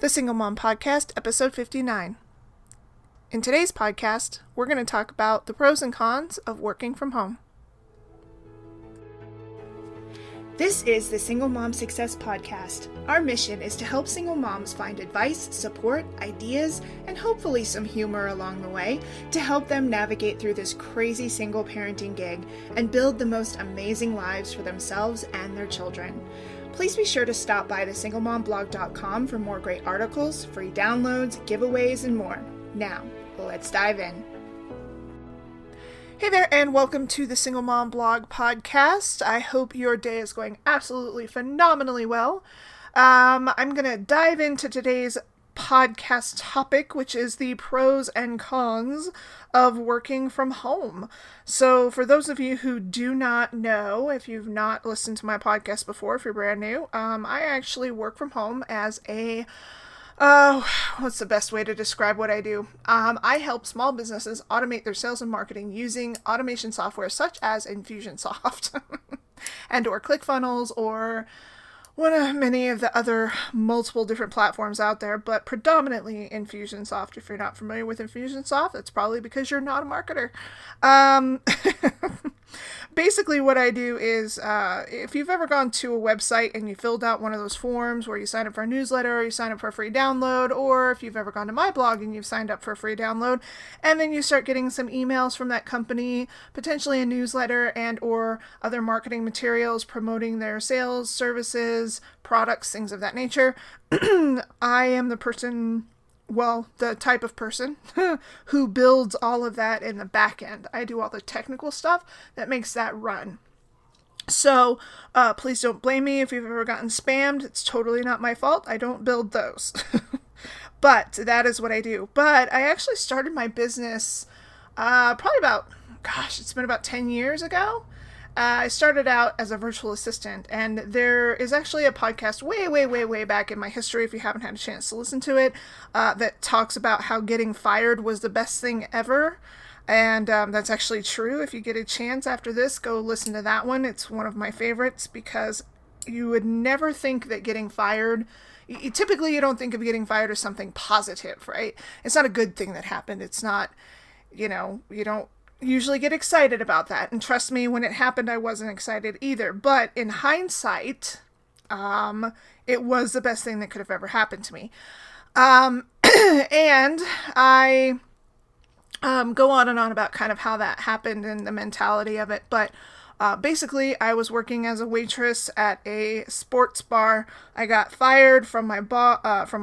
The Single Mom Podcast, episode 59. In today's podcast, we're going to talk about the pros and cons of working from home. This is the Single Mom Success Podcast. Our mission is to help single moms find advice, support, ideas, and hopefully some humor along the way to help them navigate through this crazy single parenting gig and build the most amazing lives for themselves and their children. Please be sure to stop by thesinglemomblog.com for more great articles, free downloads, giveaways, and more. Now, let's dive in. Hey there, and welcome to the Single Mom Blog Podcast. I hope your day is going absolutely phenomenally well. I'm going to dive into today's podcast topic, which is the pros and cons of working from home. So for those of you who do not know, if you've not listened to my podcast before, if you're brand new, I actually work from home as a what's the best way to describe what I do? I help small businesses automate their sales and marketing using automation software such as Infusionsoft and or ClickFunnels or one of many of the other multiple different platforms out there, but predominantly Infusionsoft. If you're not familiar with Infusionsoft, that's probably because you're not a marketer. Basically what I do is, if you've ever gone to a website and you filled out one of those forms where you sign up for a newsletter or you sign up for a free download, or if you've ever gone to my blog and you've signed up for a free download, and then you start getting some emails from that company, potentially a newsletter and or other marketing materials promoting their sales, services, products, things of that nature. I am the person, well, the type of person who builds all of that in the back end. I do all the technical stuff that makes that run. So please don't blame me if you've ever gotten spammed. It's totally not my fault. I don't build those. But that is what I do. But I actually started my business probably about, it's been about 10 years ago. I started out as a virtual assistant, and there is actually a podcast way back in my history, if you haven't had a chance to listen to it, that talks about how getting fired was the best thing ever. And that's actually true. If you get a chance after this, go listen to that one. It's one of my favorites because you would never think that getting fired, typically you don't think of getting fired as something positive, right? It's not a good thing that happened. It's not, you don't usually get excited about that. And trust me, when it happened, I wasn't excited either. But in hindsight, it was the best thing that could have ever happened to me. And I go on and on about kind of how that happened and the mentality of it. But basically, I was working as a waitress at a sports bar. I got fired from my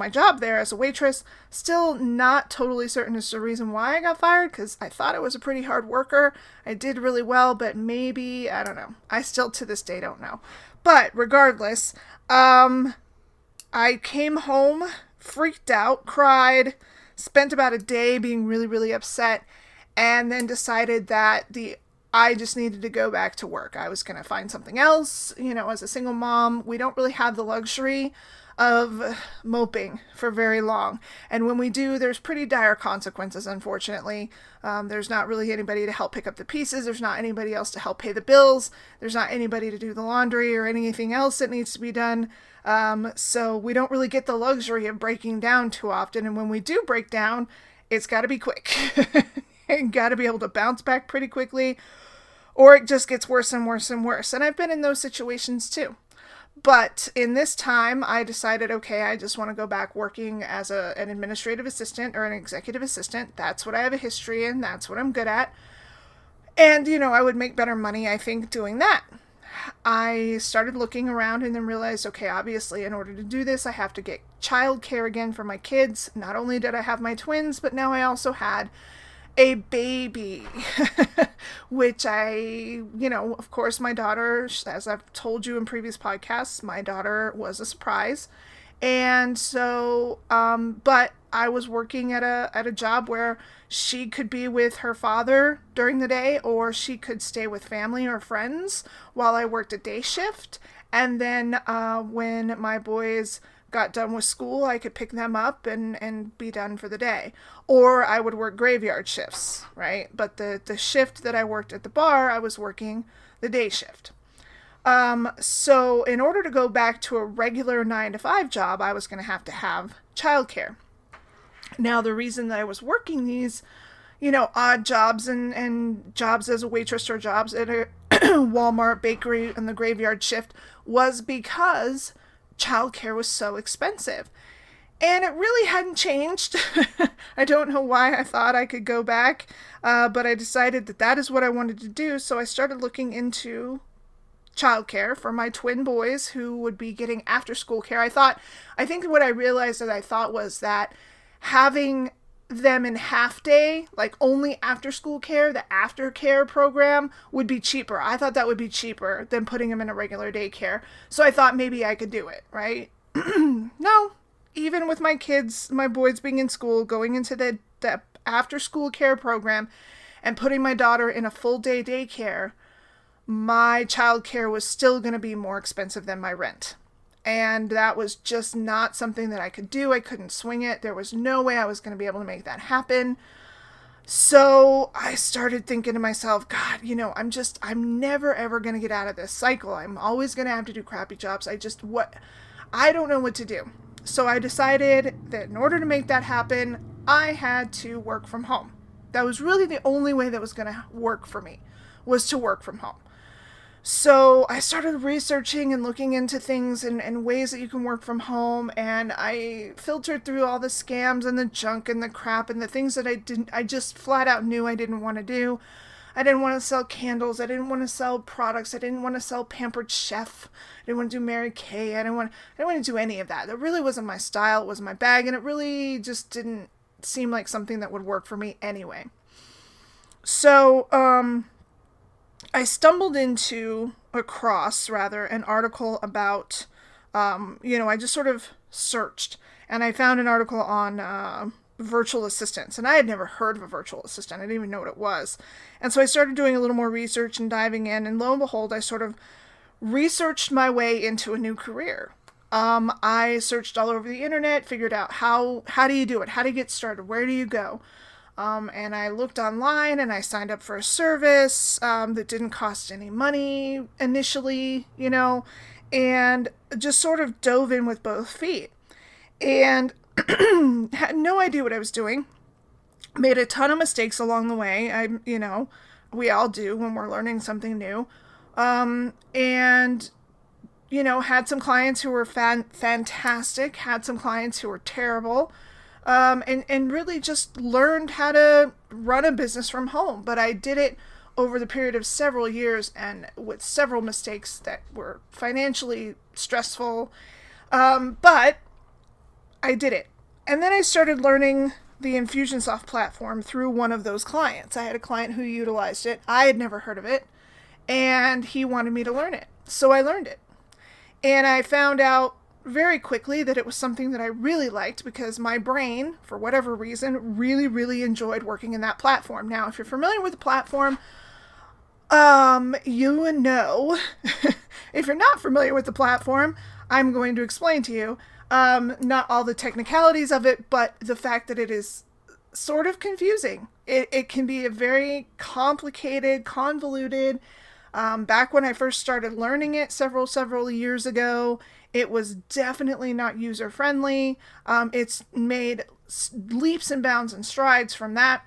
job there as a waitress. Still not totally certain as to the reason why I got fired, because I thought I was a pretty hard worker. I did really well, but maybe, I don't know. I still to this day don't know. But regardless, I came home, freaked out, cried, spent about a day being really upset, and then decided that I just needed to go back to work. I was going to find something else. As a single mom, we don't really have the luxury of moping for very long. And when we do, there's pretty dire consequences, unfortunately. There's not really anybody to help pick up the pieces. There's not anybody else to help pay the bills. There's not anybody to do the laundry or anything else that needs to be done. So we don't really get the luxury of breaking down too often. And when we do break down, it's got to be quick. You got to be able to bounce back pretty quickly, or it just gets worse and worse and worse. And I've been in those situations too. But in this time, I decided, okay, I just want to go back working as an administrative assistant or an executive assistant. That's what I have a history in. That's what I'm good at. And, I would make better money, I think, doing that. I started looking around and then realized, okay, obviously, in order to do this, I have to get childcare again for my kids. Not only did I have my twins, but now I also had a baby, which of course, my daughter, as I've told you in previous podcasts, my daughter was a surprise. And so, but I was working at a job where she could be with her father during the day, or she could stay with family or friends while I worked a day shift. And then, when my boys got done with school, I could pick them up and be done for the day. Or I would work graveyard shifts, right? But the shift that I worked at the bar, I was working the day shift. So in order to go back to a regular 9-to-5 job, I was going to have childcare. Now, the reason that I was working these, odd jobs and jobs as a waitress or jobs at a Walmart bakery and the graveyard shift was because childcare was so expensive. And it really hadn't changed. I don't know why I thought I could go back, but I decided that that is what I wanted to do. So I started looking into childcare for my twin boys who would be getting after school care. I think what I realized that I thought was that having them in half day, like only after school care, the aftercare program would be cheaper. I thought that would be cheaper than putting them in a regular daycare. So I thought maybe I could do it, right? No. Even with my kids, my boys being in school, going into the after school care program and putting my daughter in a full day daycare, my child care was still going to be more expensive than my rent. And that was just not something that I could do. I couldn't swing it. There was no way I was going to be able to make that happen. So I started thinking to myself, God, I'm never ever going to get out of this cycle. I'm always going to have to do crappy jobs. I don't know what to do. So I decided that in order to make that happen, I had to work from home. That was really the only way that was going to work for me, was to work from home. So I started researching and looking into things and ways that you can work from home, and I filtered through all the scams and the junk and the crap and the things that I just flat out knew I didn't want to do. I didn't want to sell candles. I didn't want to sell products. I didn't want to sell Pampered Chef. I didn't want to do Mary Kay. I didn't want to do any of that. That really wasn't my style. It wasn't my bag, and it really just didn't seem like something that would work for me anyway. So, I stumbled across an article about, I just sort of searched, and I found an article on virtual assistants, and I had never heard of a virtual assistant. I didn't even know what it was. And so I started doing a little more research and diving in, and lo and behold, I sort of researched my way into a new career. I searched all over the internet, figured out how do you do it? How do you get started? Where do you go? And I looked online and I signed up for a service that didn't cost any money initially, and just sort of dove in with both feet. And had no idea what I was doing. Made a ton of mistakes along the way. We all do when we're learning something new. And had some clients who were fantastic, had some clients who were terrible, and really just learned how to run a business from home. But I did it over the period of several years and with several mistakes that were financially stressful. But I did it. And then I started learning the Infusionsoft platform through one of those clients. I had a client who utilized it. I had never heard of it, and he wanted me to learn it. So I learned it. And I found out very quickly that it was something that I really liked because my brain, for whatever reason, really, really enjoyed working in that platform. Now, if you're familiar with the platform, you know. If you're not familiar with the platform, I'm going to explain to you. Not all the technicalities of it, but the fact that it is sort of confusing. It can be a very complicated, convoluted. Back when I first started learning it several years ago, it was definitely not user-friendly. It's made leaps and bounds and strides from that.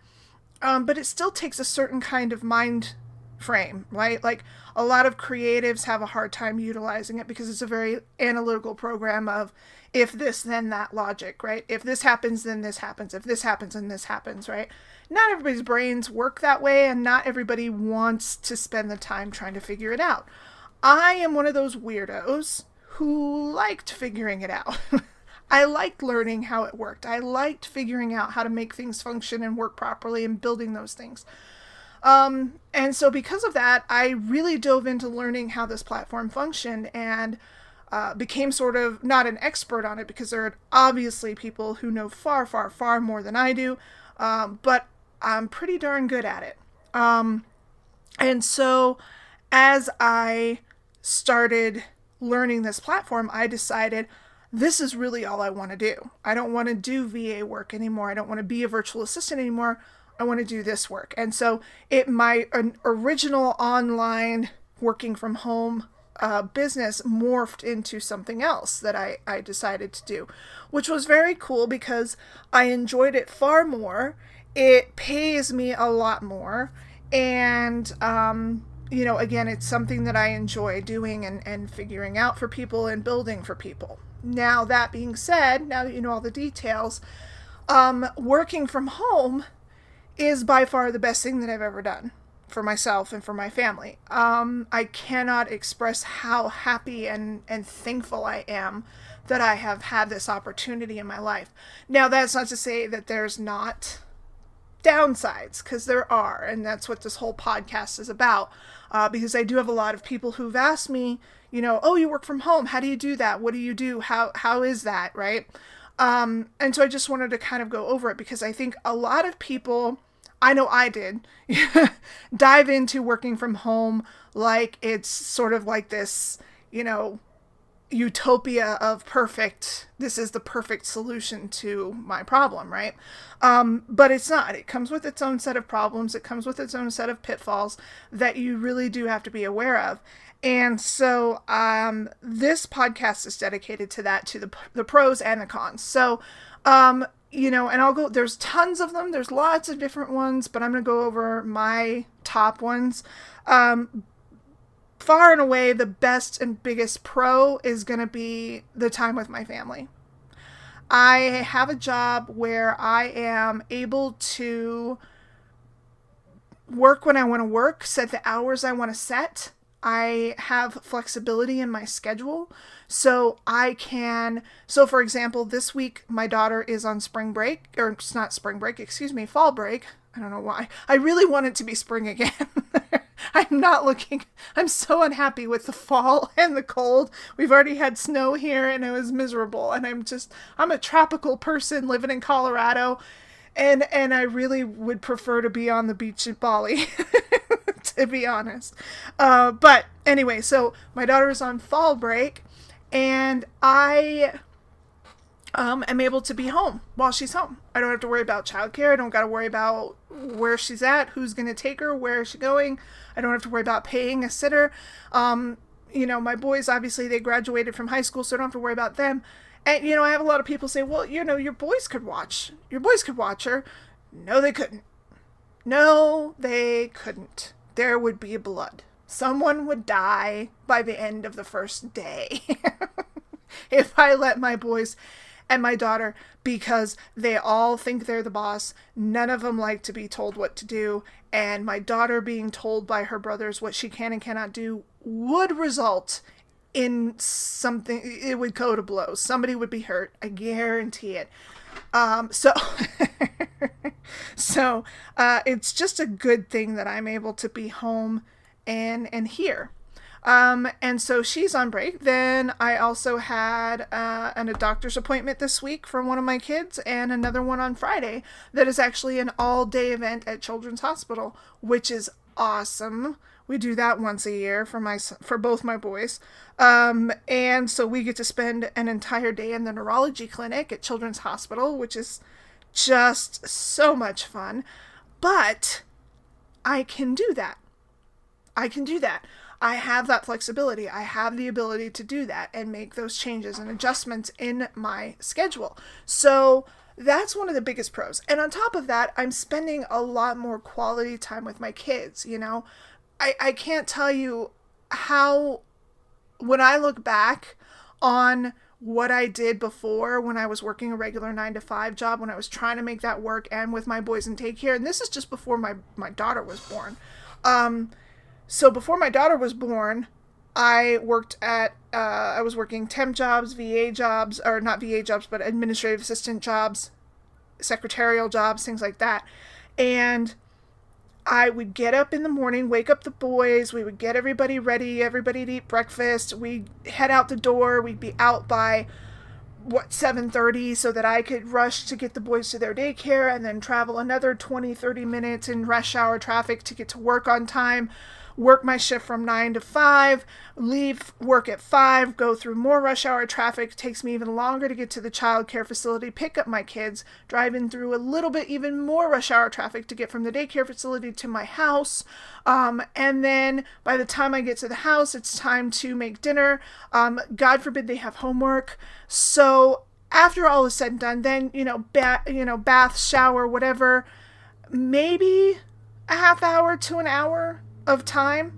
But it still takes a certain kind of mind frame, right? Like a lot of creatives have a hard time utilizing it because it's a very analytical program of if this, then that logic, right? If this happens, then this happens. If this happens, then this happens, right? Not everybody's brains work that way, and not everybody wants to spend the time trying to figure it out. I am one of those weirdos who liked figuring it out. I liked learning how it worked. I liked figuring out how to make things function and work properly and building those things. And so because of that, I really dove into learning how this platform functioned and became sort of not an expert on it because there are obviously people who know far, far, far more than I do, but I'm pretty darn good at it. And so as I started learning this platform, I decided this is really all I want to do. I don't want to do VA work anymore. I don't want to be a virtual assistant anymore. I want to do this work. And so my original online working from home business morphed into something else that I decided to do, which was very cool because I enjoyed it far more. It pays me a lot more. And, again, it's something that I enjoy doing and figuring out for people and building for people. Now, that being said, now that you know all the details, working from home is by far the best thing that I've ever done for myself and for my family. I cannot express how happy and thankful I am that I have had this opportunity in my life. Now, that's not to say that there's not downsides, because there are, and that's what this whole podcast is about. Because I do have a lot of people who've asked me, oh, you work from home. How do you do that? What do you do? How is that? Right? And so I just wanted to kind of go over it because I think a lot of people, I know I did, dive into working from home like it's sort of like this, utopia of perfect, this is the perfect solution to my problem, right? But it's not. It comes with its own set of problems. It comes with its own set of pitfalls that you really do have to be aware of. And so this podcast is dedicated to that, to the pros and the cons. So, and I'll go, there's tons of them. There's lots of different ones, but I'm going to go over my top ones. Far and away, the best and biggest pro is going to be the time with my family. I have a job where I am able to work when I want to work, set the hours I want to set. I have flexibility in my schedule, so for example, this week my daughter is on spring break, or it's not spring break, fall break. I don't know why. I really want it to be spring again. I'm so unhappy with the fall and the cold. We've already had snow here and it was miserable, and I'm a tropical person living in Colorado, and I really would prefer to be on the beach at Bali. To be honest. But anyway, so my daughter is on fall break, and I am able to be home while she's home. I don't have to worry about childcare. I don't got to worry about where she's at, who's going to take her, where is she going. I don't have to worry about paying a sitter. My boys, obviously, they graduated from high school, so I don't have to worry about them. And, I have a lot of people say, well, your boys could watch her. No, they couldn't. No, they couldn't. There would be blood. Someone would die by the end of the first day if I let my boys and my daughter, because they all think they're the boss. None of them like to be told what to do. And my daughter being told by her brothers what she can and cannot do would result in something. It would go to blows. Somebody would be hurt. I guarantee it. So it's just a good thing that I'm able to be home and here. And so she's on break. Then I also had a doctor's appointment this week for one of my kids, and another one on Friday that is actually an all-day event at Children's Hospital, which is awesome. We do that once a year for both my boys. And so we get to spend an entire day in the neurology clinic at Children's Hospital, which is just so much fun. But I can do that. I have that flexibility. I have the ability to do that and make those changes and adjustments in my schedule. So that's one of the biggest pros. And on top of that, I'm spending a lot more quality time with my kids. I can't tell you how, when I look back on what I did before, when I was working a regular 9-to-5 job, when I was trying to make that work and with my boys in daycare, and this is just before my daughter was born. So before my daughter was born, I was working temp jobs, VA jobs, or not VA jobs, but administrative assistant jobs, secretarial jobs, things like that. And I would get up in the morning, wake up the boys, we would get everybody ready, everybody to eat breakfast, we'd head out the door, we'd be out by 7:30 so that I could rush to get the boys to their daycare and then travel another 20-30 minutes in rush hour traffic to get to work on time. work my shift from 9 to 5, leave work at 5, go through more rush hour traffic. It takes me even longer to get to the child care facility, pick up my kids, driving through a little bit even more rush hour traffic to get from the daycare facility to my house. And then by the time I get to the house, it's time to make dinner. God forbid they have homework. So after all is said and done, then, bath, shower, whatever, maybe a half hour to an hour of time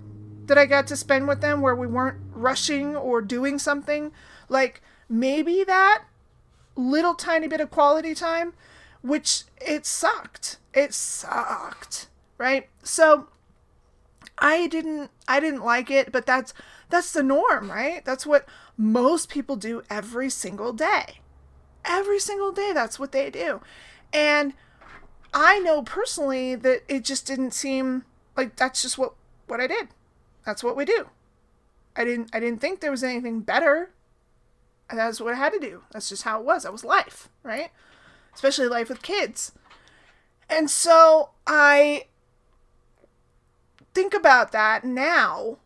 that I got to spend with them where we weren't rushing or doing something. Like maybe that little tiny bit of quality time, which it sucked. It sucked, right? So I didn't like it, but that's the norm, right? That's what most people do every single day. Every single day, that's what they do. And I know personally that it just didn't seem like that's just what I did. That's what we do. I didn't think there was anything better. That's what I had to do. That's just how it was. That was life, right? Especially life with kids. And so I think about that now.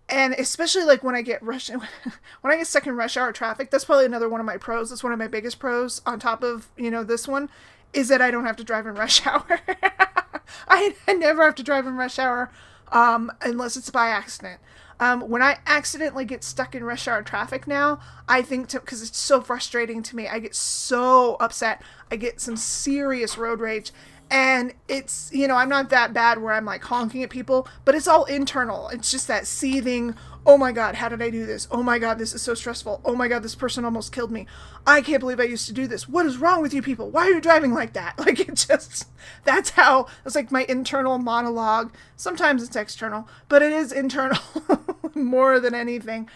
And especially like when I get stuck in rush hour traffic, that's probably another one of my pros. That's one of my biggest pros on top of, this one, is that I don't have to drive in rush hour. I never have to drive in rush hour unless it's by accident. When I accidentally get stuck in rush hour traffic now, I think because it's so frustrating to me, I get so upset. I get some serious road rage. And it's, I'm not that bad where I'm like honking at people, but it's all internal. It's just that seething, oh my God, how did I do this? Oh my God, this is so stressful. Oh my God, this person almost killed me. I can't believe I used to do this. What is wrong with you people? Why are you driving like that? Like it's like my internal monologue. Sometimes it's external, but it is internal more than anything.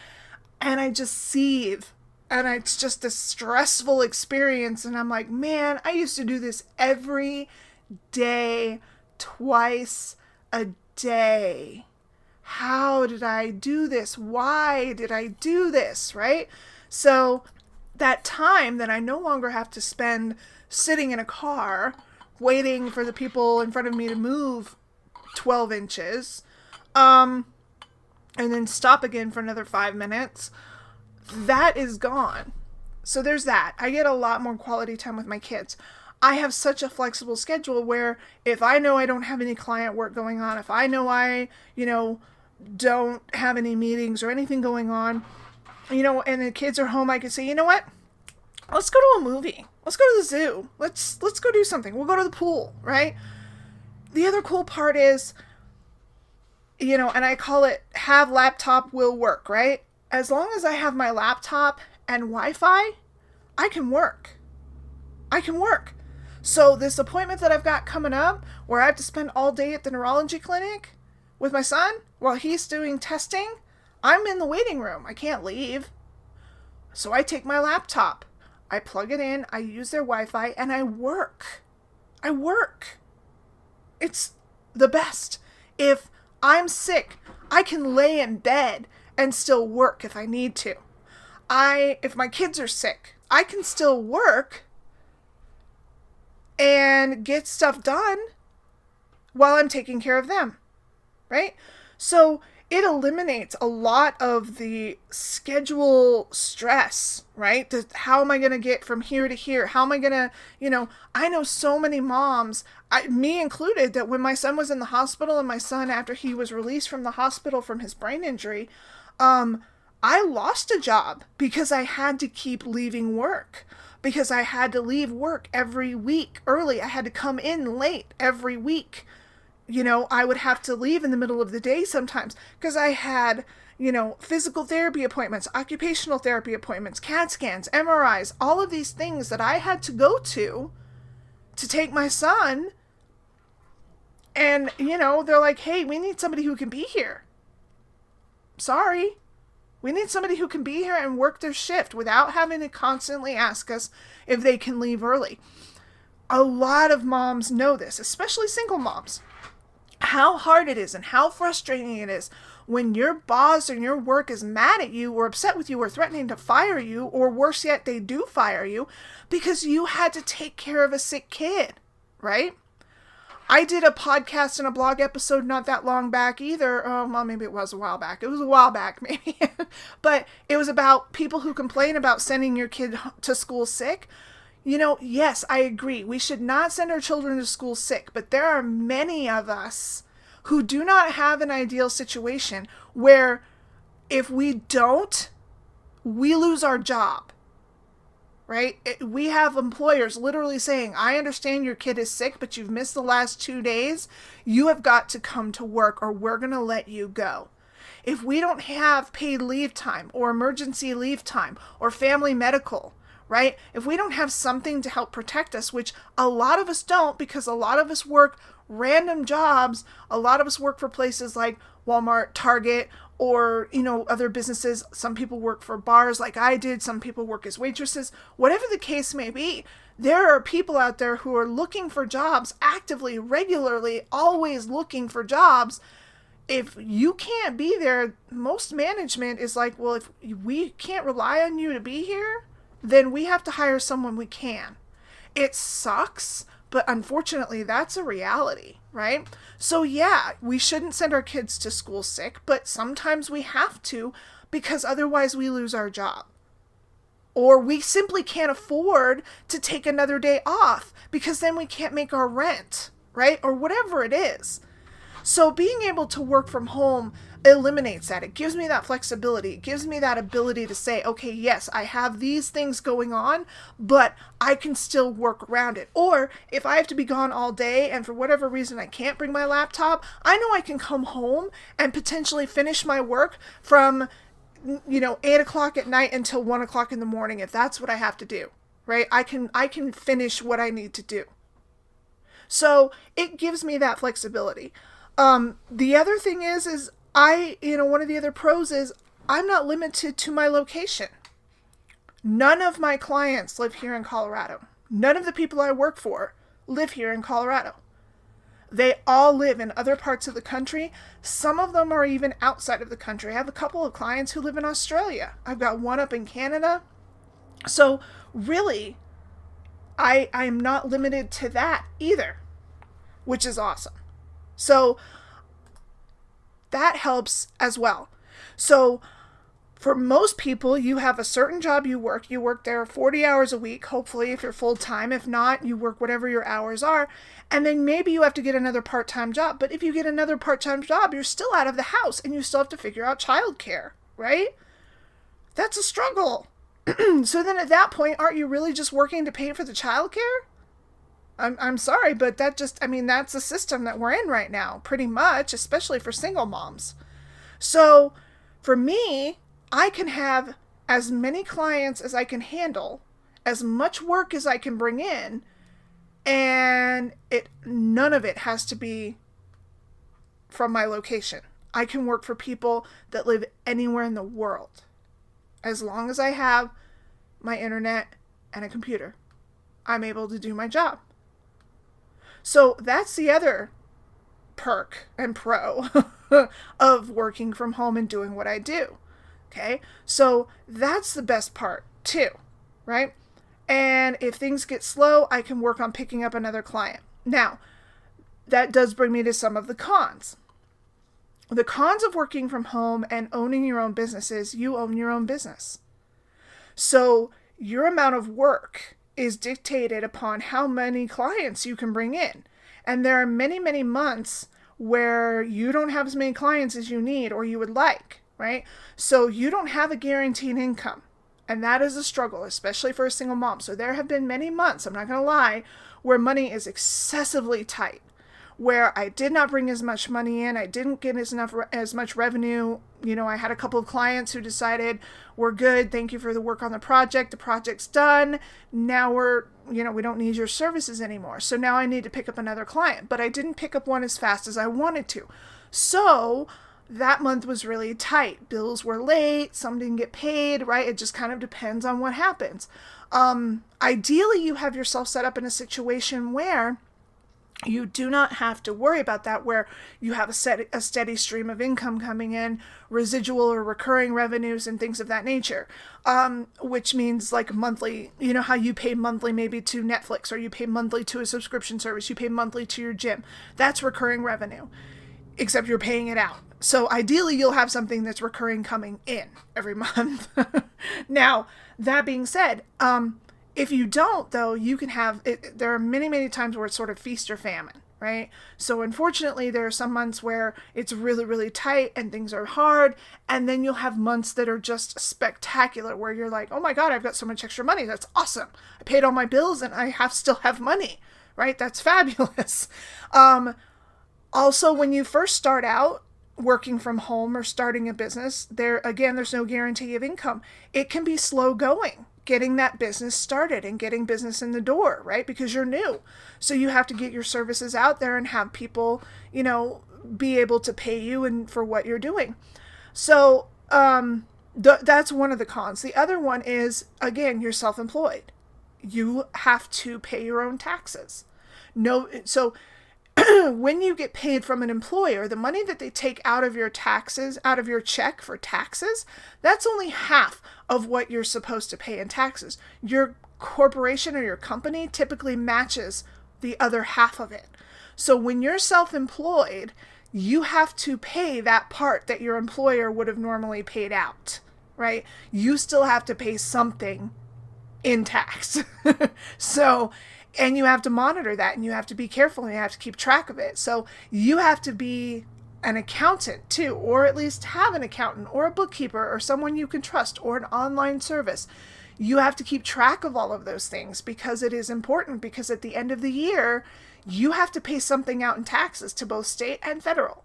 And I just seethe. And it's just a stressful experience. And I'm like, man, I used to do this every day, twice a day. How did I do this? Why did I do this? Right? So that time that I no longer have to spend sitting in a car waiting for the people in front of me to move 12 inches, and then stop again for another 5 minutes, that is gone. So there's that. I get a lot more quality time with my kids. I have such a flexible schedule where if I know I don't have any client work going on, if I know I, don't have any meetings or anything going on, and the kids are home, I can say, you know what? Let's go to a movie. Let's go to the zoo. Let's go do something. We'll go to the pool, right? The other cool part is, and I call it have laptop will work, right? As long as I have my laptop and Wi-Fi, I can work. So this appointment that I've got coming up where I have to spend all day at the neurology clinic with my son while he's doing testing, I'm in the waiting room. I can't leave. So I take my laptop, I plug it in, I use their Wi-Fi, and I work. It's the best. If I'm sick, I can lay in bed and still work if I need to. If my kids are sick, I can still work and get stuff done while I'm taking care of them, right? So it eliminates a lot of the schedule stress, right? How am I going to get from here to here? How am I going to, I know so many moms, me included, that when my son was in the hospital and my son, after he was released from the hospital from his brain injury, I lost a job because I had to keep leaving work. Because I had to leave work every week early. I had to come in late every week. I would have to leave in the middle of the day sometimes because I had, physical therapy appointments, occupational therapy appointments, CAT scans, MRIs, all of these things that I had to go to take my son. And, they're like, hey, we need somebody who can be here. Sorry. We need somebody who can be here and work their shift without having to constantly ask us if they can leave early. A lot of moms know this, especially single moms, how hard it is and how frustrating it is when your boss or your work is mad at you or upset with you or threatening to fire you, or worse yet, they do fire you because you had to take care of a sick kid, right? I did a podcast and a blog episode not that long back either. Well, maybe it was a while back. It was a while back, maybe. But it was about people who complain about sending your kid to school sick. Yes, I agree. We should not send our children to school sick. But there are many of us who do not have an ideal situation where if we don't, we lose our job. Right? We have employers literally saying, I understand your kid is sick, but you've missed the last 2 days. You have got to come to work or we're going to let you go. If we don't have paid leave time or emergency leave time or family medical, right? If we don't have something to help protect us, which a lot of us don't because a lot of us work random jobs. A lot of us work for places like Walmart, Target, or, other businesses. Some people work for bars like I did. Some people work as waitresses. Whatever the case may be, there are people out there who are looking for jobs actively, regularly, always looking for jobs. If you can't be there, most management is like, well, if we can't rely on you to be here, then we have to hire someone we can. It sucks, but unfortunately, that's a reality, right? So yeah, we shouldn't send our kids to school sick, but sometimes we have to because otherwise we lose our job. Or we simply can't afford to take another day off because then we can't make our rent, right? Or whatever it is. So being able to work from home eliminates that. It gives me that flexibility. It gives me that ability to say, okay, yes, I have these things going on, but I can still work around it. Or if I have to be gone all day and for whatever reason I can't bring my laptop, I know I can come home and potentially finish my work from 8 o'clock at night until 1 o'clock in the morning if that's what I have to do, right? I can finish what I need to do. So it gives me that flexibility. The other thing is one of the other pros is I'm not limited to my location. None of my clients live here in Colorado. None of the people I work for live here in Colorado. They all live in other parts of the country. Some of them are even outside of the country. I have a couple of clients who live in Australia. I've got one up in Canada. So really, I'm not limited to that either, which is awesome. So that helps as well. So for most people, you have a certain job you work there 40 hours a week, hopefully if you're full-time. If not, you work whatever your hours are. And then maybe you have to get another part-time job. But if you get another part-time job, you're still out of the house and you still have to figure out childcare, right? That's a struggle. So then at that point, aren't you really just working to pay for the childcare? I'm sorry, but that's the system that we're in right now, pretty much, especially for single moms. So for me, I can have as many clients as I can handle, as much work as I can bring in, and none of it has to be from my location. I can work for people that live anywhere in the world, as long as I have my internet and a computer. I'm able to do my job. So that's the other perk and pro of working from home and doing what I do. Okay, so that's the best part too, right? And if things get slow, I can work on picking up another client. Now, that does bring me to some of the cons. The cons of working from home and owning your own business is you own your own business. So your amount of work is dictated upon how many clients you can bring in. And there are many, many months where you don't have as many clients as you need or you would like, right? So you don't have a guaranteed income. And that is a struggle, especially for a single mom. So there have been many months, I'm not going to lie, where money is excessively tight, where I did not bring as much money in. I didn't get as much revenue. I had a couple of clients who decided, we're good. Thank you for the work on the project. The project's done. Now we don't need your services anymore. So now I need to pick up another client, but I didn't pick up one as fast as I wanted to. So that month was really tight. Bills were late. Some didn't get paid, right? It just kind of depends on what happens. Ideally, you have yourself set up in a situation where You do not have to worry about that, where you have a steady stream of income coming in, residual or recurring revenues and things of that nature, which means like monthly, you know how you pay monthly maybe to Netflix, or you pay monthly to a subscription service, you pay monthly to your gym. That's recurring revenue, except you're paying it out. So ideally you'll have something that's recurring coming in every month. Now, that being said, if you don't, though, you can have it. There are many, many times where it's sort of feast or famine, right? So unfortunately, there are some months where it's really, really tight and things are hard. And then you'll have months that are just spectacular, where you're like, oh my God, I've got so much extra money. That's awesome. I paid all my bills and I still have money, right? That's fabulous. Also, when you first start out working from home or starting a business, there's no guarantee of income. It can be slow going, getting that business started and getting business in the door, right? Because you're new. So you have to get your services out there and have people, be able to pay you and for what you're doing. So that's one of the cons. The other one is, again, you're self-employed. You have to pay your own taxes. So when you get paid from an employer, the money that they take out of your taxes, out of your check for taxes, that's only half of what you're supposed to pay in taxes. Your corporation or your company typically matches the other half of it. So when you're self-employed, you have to pay that part that your employer would have normally paid out, right? You still have to pay something in tax. And you have to monitor that, and you have to be careful, and you have to keep track of it. So you have to be an accountant too, or at least have an accountant or a bookkeeper or someone you can trust, or an online service. You have to keep track of all of those things, because it is important, because at the end of the year, you have to pay something out in taxes to both state and federal.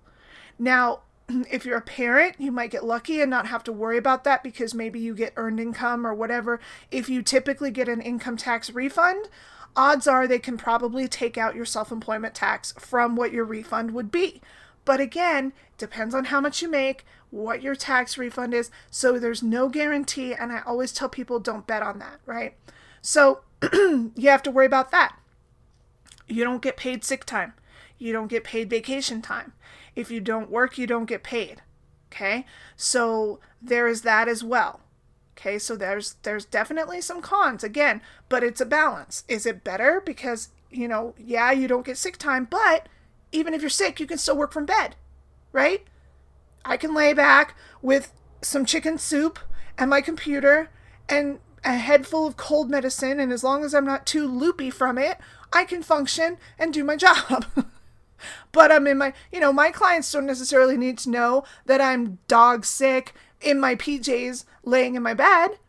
Now, if you're a parent, you might get lucky and not have to worry about that, because maybe you get earned income or whatever. If you typically get an income tax refund, odds are they can probably take out your self-employment tax from what your refund would be. But again, depends on how much you make, what your tax refund is. So there's no guarantee. And I always tell people, don't bet on that, right? So you have to worry about that. You don't get paid sick time. You don't get paid vacation time. If you don't work, you don't get paid. Okay. So there is that as well. Okay, so there's definitely some cons, again, but it's a balance. Is it better? Because, you don't get sick time, but even if you're sick, you can still work from bed, right? I can lay back with some chicken soup and my computer and a head full of cold medicine, and as long as I'm not too loopy from it, I can function and do my job. But I'm in my clients don't necessarily need to know that I'm dog sick in my PJs laying in my bed,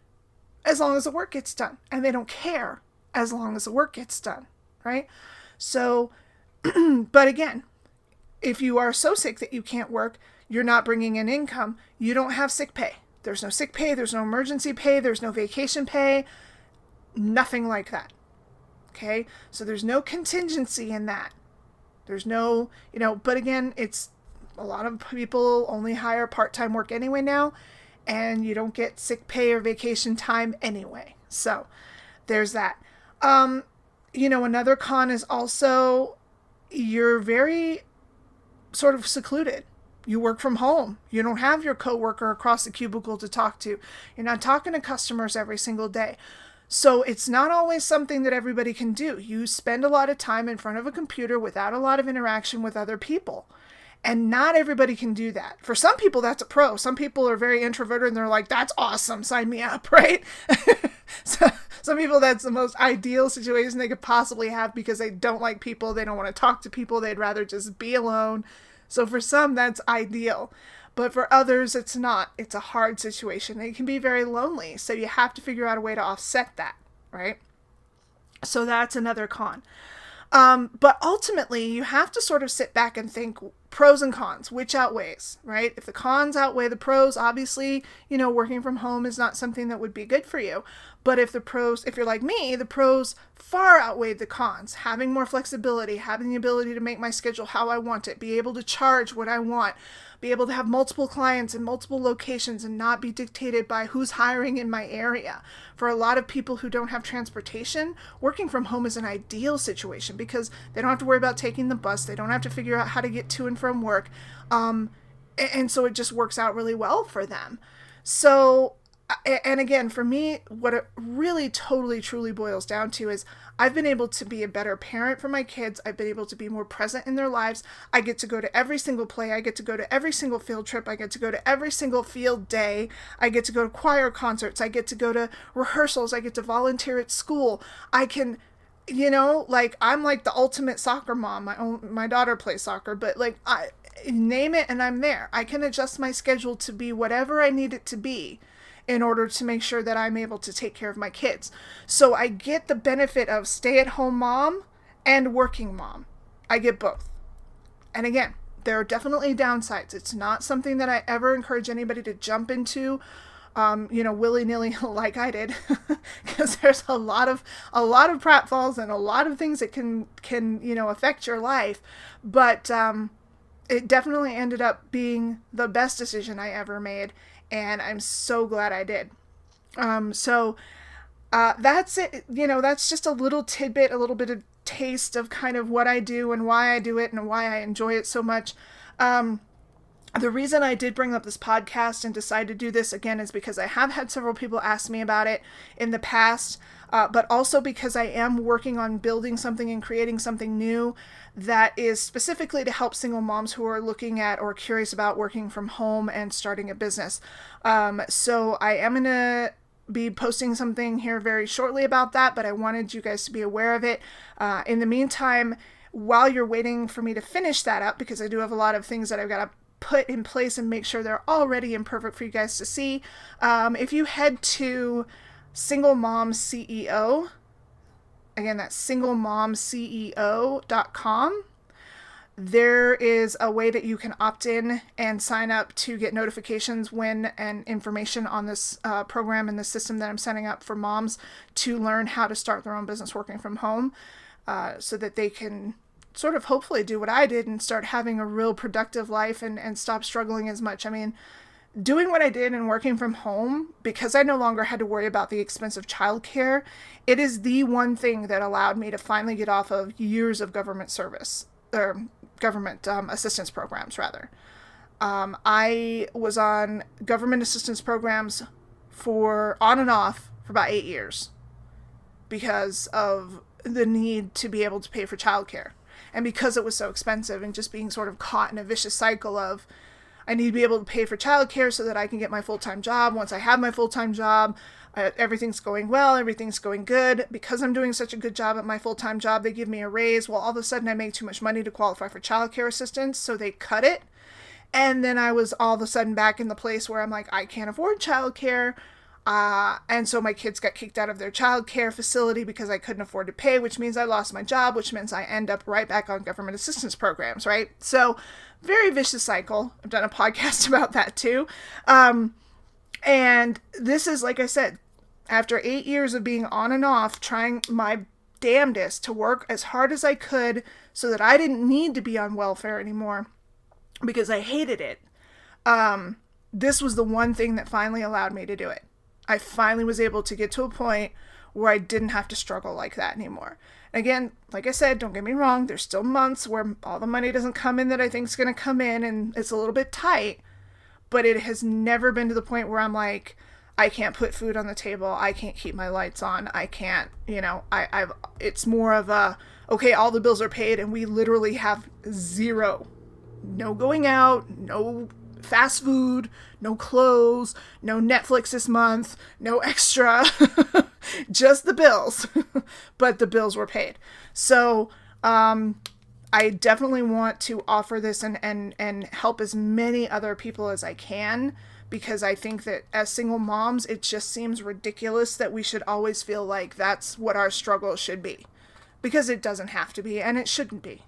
as long as the work gets done. And they don't care as long as the work gets done, right? So, but again, if you are so sick that you can't work, you're not bringing in income, you don't have sick pay. There's no sick pay, there's no emergency pay, there's no vacation pay, nothing like that. Okay? So there's no contingency in that. There's no, but again, it's a lot of people only hire part-time work anyway now, and you don't get sick pay or vacation time anyway. So there's that. Another con is also you're very sort of secluded. You work from home. You don't have your coworker across the cubicle to talk to. You're not talking to customers every single day. So it's not always something that everybody can do. You spend a lot of time in front of a computer without a lot of interaction with other people. And not everybody can do that. For some people, that's a pro. Some people are very introverted and they're like, that's awesome, sign me up, right? So some people, that's the most ideal situation they could possibly have, because they don't like people. They don't want to talk to people. They'd rather just be alone. So for some, that's ideal. But for others, it's not. It's a hard situation. It can be very lonely. So you have to figure out a way to offset that, right? So that's another con. But ultimately, you have to sort of sit back and think pros and cons, which outweighs, right? If the cons outweigh the pros, obviously, working from home is not something that would be good for you. But if you're like me, the pros far outweighed the cons. Having more flexibility, having the ability to make my schedule how I want it, be able to charge what I want, be able to have multiple clients in multiple locations and not be dictated by who's hiring in my area. For a lot of people who don't have transportation, working from home is an ideal situation because they don't have to worry about taking the bus. They don't have to figure out how to get to and from work. And so it just works out really well for them. So, and again, for me, what it really totally truly boils down to is I've been able to be a better parent for my kids. I've been able to be more present in their lives. I get to go to every single play. I get to go to every single field trip. I get to go to every single field day. I get to go to choir concerts. I get to go to rehearsals. I get to volunteer at school. I can, I'm like the ultimate soccer mom. My daughter plays soccer, but I name it and I'm there. I can adjust my schedule to be whatever I need it to be in order to make sure that I'm able to take care of my kids. So I get the benefit of stay-at-home mom and working mom. I get both. And again, there are definitely downsides. It's not something that I ever encourage anybody to jump into, willy-nilly like I did, because there's a lot of pratfalls and a lot of things that can affect your life. But it definitely ended up being the best decision I ever made, and I'm so glad I did. So that's it. That's just a little tidbit, a little bit of taste of kind of what I do and why I do it and why I enjoy it so much. The reason I did bring up this podcast and decide to do this again is because I have had several people ask me about it in the past, but also because I am working on building something and creating something new that is specifically to help single moms who are looking at or curious about working from home and starting a business. So I am going to be posting something here very shortly about that, but I wanted you guys to be aware of it. In the meantime, while you're waiting for me to finish that up, because I do have a lot of things that I've got to put in place and make sure they're all ready and perfect for you guys to see. If you head to Single Mom CEO, again, that's singlemomceo.com, there is a way that you can opt in and sign up to get notifications when and information on this program and the system that I'm setting up for moms to learn how to start their own business working from home, so that they can sort of hopefully do what I did and start having a real productive life and stop struggling as much. I mean, doing what I did and working from home, because I no longer had to worry about the expense of childcare, it is the one thing that allowed me to finally get off of years of government service, or government assistance programs, rather. I was on government assistance programs on and off for about 8 years because of the need to be able to pay for childcare. And because it was so expensive and just being sort of caught in a vicious cycle of, I need to be able to pay for childcare so that I can get my full-time job. Once I have my full-time job, everything's going well, everything's going good. Because I'm doing such a good job at my full-time job, they give me a raise. Well, all of a sudden I make too much money to qualify for childcare assistance, so they cut it. And then I was all of a sudden back in the place where I'm like, I can't afford childcare. And so my kids got kicked out of their childcare facility because I couldn't afford to pay, which means I lost my job, which means I end up right back on government assistance programs, right? So very vicious cycle. I've done a podcast about that too. And this is, like I said, after 8 years of being on and off, trying my damnedest to work as hard as I could so that I didn't need to be on welfare anymore because I hated it. This was the one thing that finally allowed me to do it. I finally was able to get to a point where I didn't have to struggle like that anymore. Again, like I said, don't get me wrong, there's still months where all the money doesn't come in that I think is going to come in and it's a little bit tight, but it has never been to the point where I'm like, I can't put food on the table, I can't keep my lights on, I can't, it's more of a, okay, all the bills are paid and we literally have zero. No going out, no fast food, no clothes, no Netflix this month, no extra, just the bills. But the bills were paid. So I definitely want to offer this and help as many other people as I can, because I think that as single moms, it just seems ridiculous that we should always feel like that's what our struggle should be, because it doesn't have to be and it shouldn't be.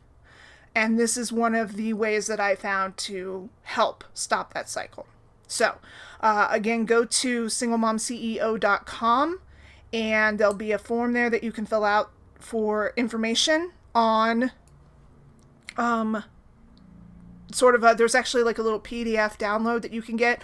And this is one of the ways that I found to help stop that cycle. So, again, go to singlemomceo.com and there'll be a form there that you can fill out for information on there's actually like a little PDF download that you can get,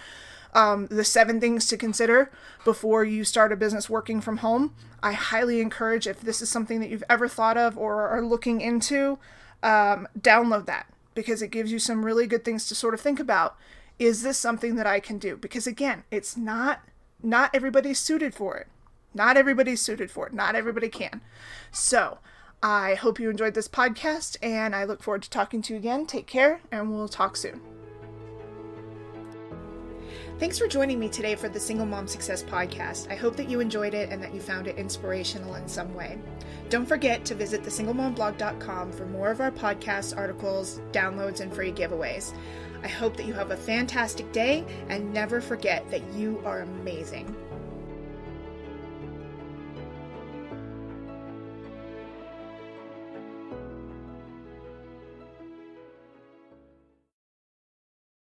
the 7 things to consider before you start a business working from home. I highly encourage, if this is something that you've ever thought of or are looking into, download that, because it gives you some really good things to sort of think about. Is this something that I can do? Because again, it's not everybody's suited for it. Not everybody's suited for it. Not everybody can. So I hope you enjoyed this podcast, and I look forward to talking to you again. Take care, and we'll talk soon. Thanks for joining me today for the Single Mom Success Podcast. I hope that you enjoyed it and that you found it inspirational in some way. Don't forget to visit thesinglemomblog.com for more of our podcasts, articles, downloads, and free giveaways. I hope that you have a fantastic day, and never forget that you are amazing.